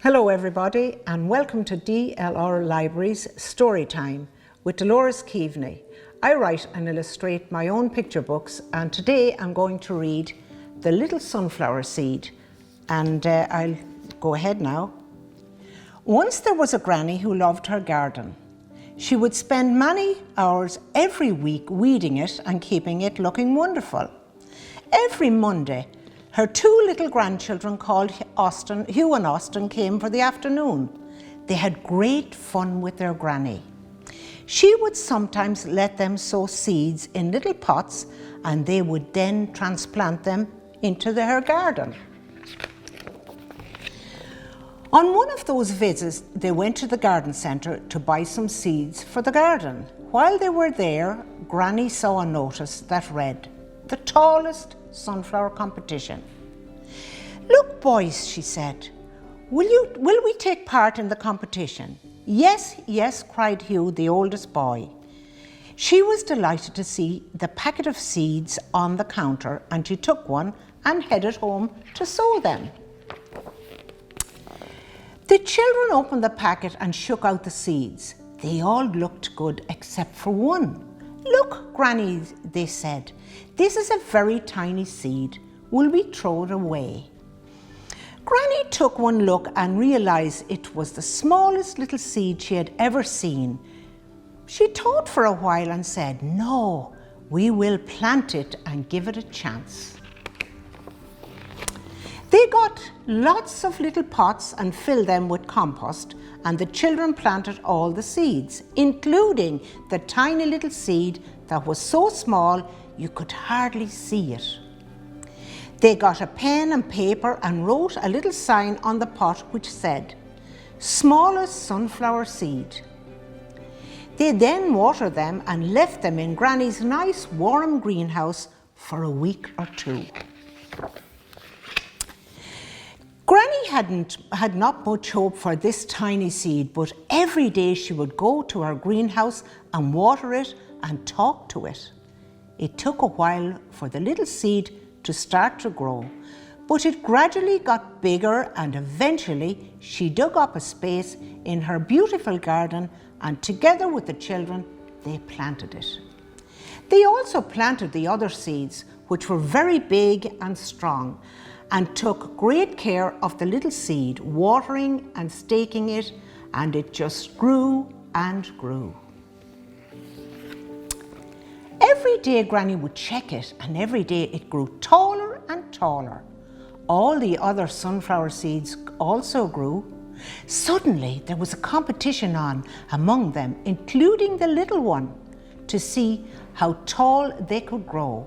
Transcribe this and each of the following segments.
Hello everybody and welcome to DLR Library's Storytime with Dolores Keaveney. I write and illustrate my own picture books and today I'm going to read The Little Sunflower Seed and I'll go ahead now. Once there was a granny who loved her garden. She would spend many hours every week weeding it and keeping it looking wonderful. Every Monday, her two little grandchildren called Hugh and Austin came for the afternoon. They had great fun with their granny. She would sometimes let them sow seeds in little pots and they would then transplant them into her garden. On one of those visits, they went to the garden centre to buy some seeds for the garden. While they were there, Granny saw a notice that read, "The tallest sunflower competition." "Look, boys," she said, will we take part in the competition?" "Yes, yes," cried Hugh, the oldest boy. She was delighted to see the packet of seeds on the counter and she took one and headed home to sow them. The children opened the packet and shook out the seeds. They all looked good except for one. "Look, Granny," they said, "this is a very tiny seed. Will we throw it away?" Granny took one look and realised it was the smallest little seed she had ever seen. She thought for a while and said, "No, we will plant it and give it a chance." They got lots of little pots and filled them with compost, and the children planted all the seeds, including the tiny little seed that was so small you could hardly see it. They got a pen and paper and wrote a little sign on the pot which said, "Smallest sunflower seed." They then watered them and left them in Granny's nice warm greenhouse for a week or two. Granny had not much hope for this tiny seed, but every day she would go to her greenhouse and water it and talk to it. It took a while for the little seed to start to grow, but it gradually got bigger and eventually she dug up a space in her beautiful garden and together with the children, they planted it. They also planted the other seeds, which were very big and strong, and took great care of the little seed, watering and staking it, and it just grew and grew. Every day Granny would check it, and every day it grew taller and taller. All the other sunflower seeds also grew. Suddenly there was a competition on among them, including the little one, to see how tall they could grow.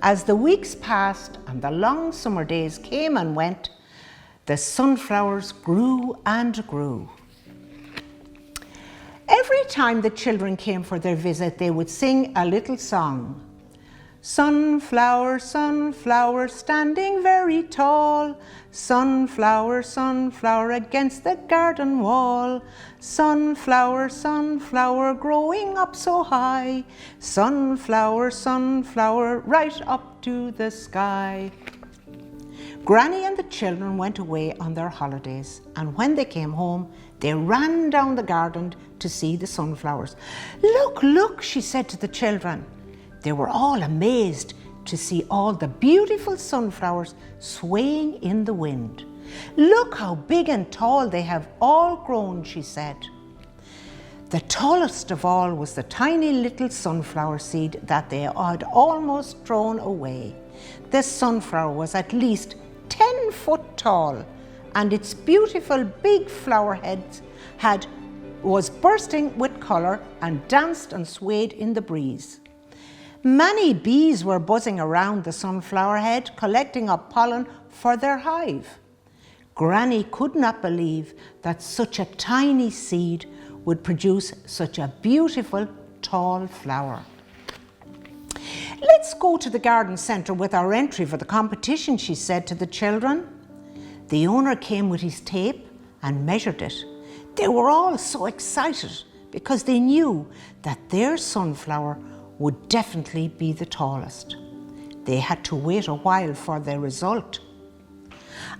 As the weeks passed and the long summer days came and went, the sunflowers grew and grew. Every time the children came for their visit, they would sing a little song. "Sunflower, sunflower, standing very tall. Sunflower, sunflower, against the garden wall. Sunflower, sunflower, growing up so high. Sunflower, sunflower, right up to the sky." Granny and the children went away on their holidays, and when they came home, they ran down the garden to see the sunflowers. "Look, look," she said to the children. They were all amazed to see all the beautiful sunflowers swaying in the wind. "Look how big and tall they have all grown," she said. The tallest of all was the tiny little sunflower seed that they had almost thrown away. This sunflower was at least 10 foot tall, and its beautiful big flower head was bursting with colour and danced and swayed in the breeze. Many bees were buzzing around the sunflower head, collecting up pollen for their hive. Granny could not believe that such a tiny seed would produce such a beautiful, tall flower. "Let's go to the garden centre with our entry for the competition," she said to the children. The owner came with his tape and measured it. They were all so excited because they knew that their sunflower would definitely be the tallest. They had to wait a while for their result.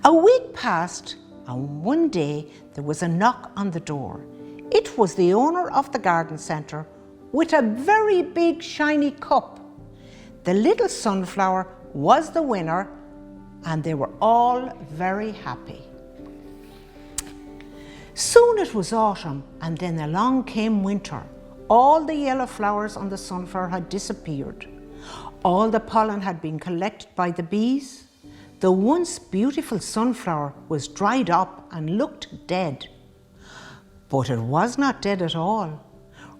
A week passed and one day there was a knock on the door. It was the owner of the garden centre with a very big shiny cup. The little sunflower was the winner, and they were all very happy. Soon it was autumn, and then along came winter. All the yellow flowers on the sunflower had disappeared. All the pollen had been collected by the bees. The once beautiful sunflower was dried up and looked dead. But it was not dead at all.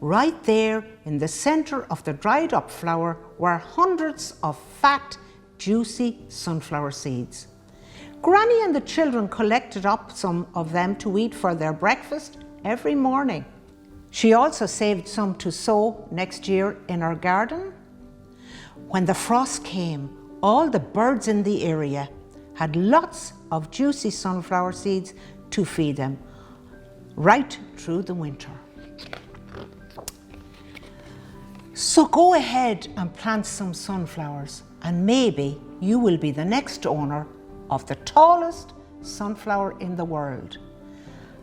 Right there in the centre of the dried up flower were hundreds of fat, juicy sunflower seeds. Granny and the children collected up some of them to eat for their breakfast every morning. She also saved some to sow next year in her garden. When the frost came, all the birds in the area had lots of juicy sunflower seeds to feed them right through the winter. So go ahead and plant some sunflowers, and maybe you will be the next owner of the tallest sunflower in the world.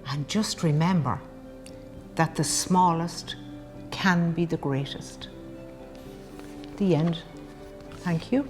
And just remember that the smallest can be the greatest. The end. Thank you.